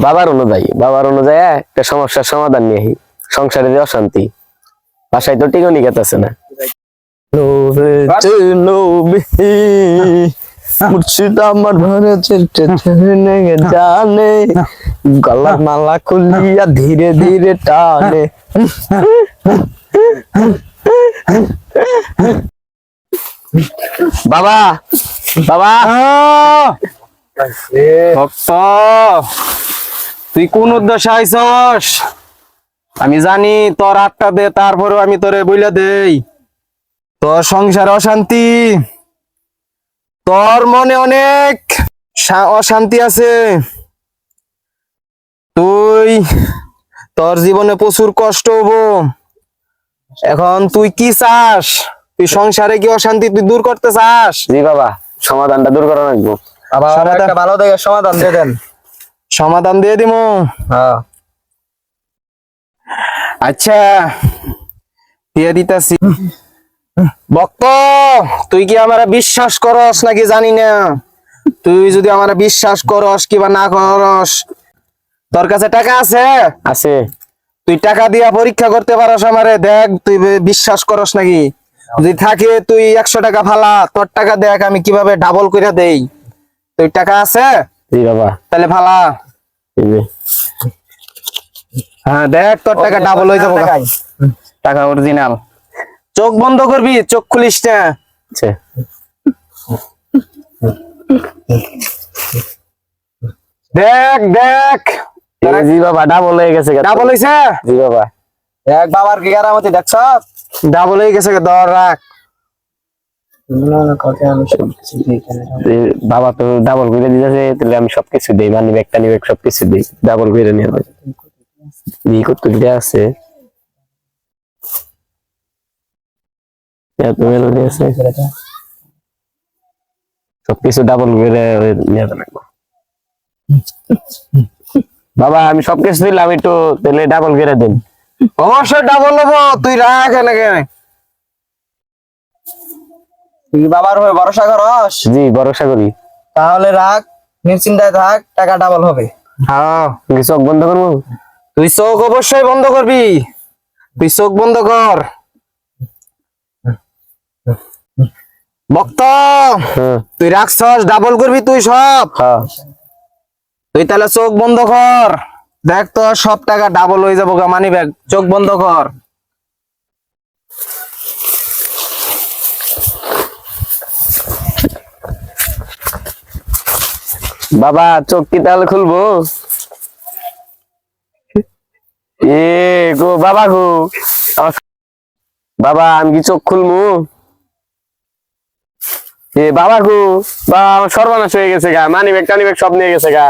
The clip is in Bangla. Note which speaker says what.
Speaker 1: বাবার অনুযায়ী একটা সমস্যার সমাধান নিয়ে আহি। সংসারে যে অশান্তি, বাসায় তো টিকনি গেতেছে না। মুর্শিদ আমার জানে গলার মালা খুলিয়া ধীরে ধীরে টানে। বাবা বাবা
Speaker 2: ভক্ত, তুই কোন উদ্দেশ্যে আইছস? আমি জানি তোর আটটা দে, তারপরেও আমি তোরে বইলা দেই তোর সংসারে অশান্তি, তোর মনে অনেক অশান্তি আছে। তোর জীবনে প্রচুর কষ্ট হবো। এখন তুই কি চাস? তুই সংসারে কি অশান্তি তুই দূর করতে চাস?
Speaker 1: জি বাবা, সমাধানটা দূর করা লাগবো।
Speaker 2: একটা ভালো দেখে সমাধান দিয়ে দেন। সমাধান দিয়ে দিমু। আচ্ছা, দিয়ে দিতাছি। ভক্ত, তুই কি আমার বিশ্বাস করস নাকি জানি না। তুই যদি আমার বিশ্বাস করস কিবা না করস, তোর কাছে টাকা আছে?
Speaker 1: আছে।
Speaker 2: তুই টাকা দিয়া পরীক্ষা করতে পারস আমারে, দেখ তুই বিশ্বাস করস নাকি। যদি থাকে তুই 100 টাকা ফালা, তোর টাকা দেখ আমি কিভাবে ডাবল করে দেই। তুই টাকা আছে?
Speaker 1: জি বাবা।
Speaker 2: তাহলে ফালা। হ্যাঁ দেখ, তোর টাকা ডাবল হয়ে যাবো। টাকা অরিজিনাল। চোখ বন্ধ করবি, চোখ খুলিস না।
Speaker 1: আচ্ছা।
Speaker 2: দেখ দেখ।
Speaker 1: জি বাবা, ডাবল হয়ে গেছে।
Speaker 2: ডাবল হইছে?
Speaker 1: জি বাবা।
Speaker 2: দেখ বাবার কি গারামতি দেখছ? ডাবল হয়ে গেছে, ধর রাখ।
Speaker 1: বাবা তো ডাবল করে দিতেছে, তাহলে আমি সবকিছু দিই, মানি ব্যাগটা নিবে সবকিছু দিই, ডাবল করে নিয়ে হবে। ই কত দিয়ে আছে, সবকিছু ডাবল করে নিয়ে লাগবো। বাবা আমি সবকিছু দিলাম, একটু তাহলে ডাবল করে দিন।
Speaker 2: অবশ্যই ডাবল নেবো, তুই রাখ এনাকে। তুই বাবার হয়ে ভরসা করস?
Speaker 1: জি ভরসা করি।
Speaker 2: তাহলে রাখ, নিশ্চিন্তায় থাক, টাকা ডাবল হবে। হ্যাঁ,
Speaker 1: চোখ বন্ধ করবো?
Speaker 2: তুই চোখ অবশ্যই বন্ধ করবি। তুই চোখ বন্ধ কর। ভক্ত, তুই রাখছস ডাবল করবি তুই সব। তুই তাহলে চোখ বন্ধ কর, দেখ তো সব টাকা ডাবল হয়ে যাবো। মানি ব্যাগ, চোখ বন্ধ কর।
Speaker 1: বাবা চোখ কি তাহলে খুলবো? এ গো বাবা গো, বাবা আমি কি চোখ খুলবো? এ বাবা গো, বাবা আমার সর্বনাশ হয়ে গেছে গা, মানি ব্যাগ টানি ব্যাগ সব নিয়ে গেছে গা।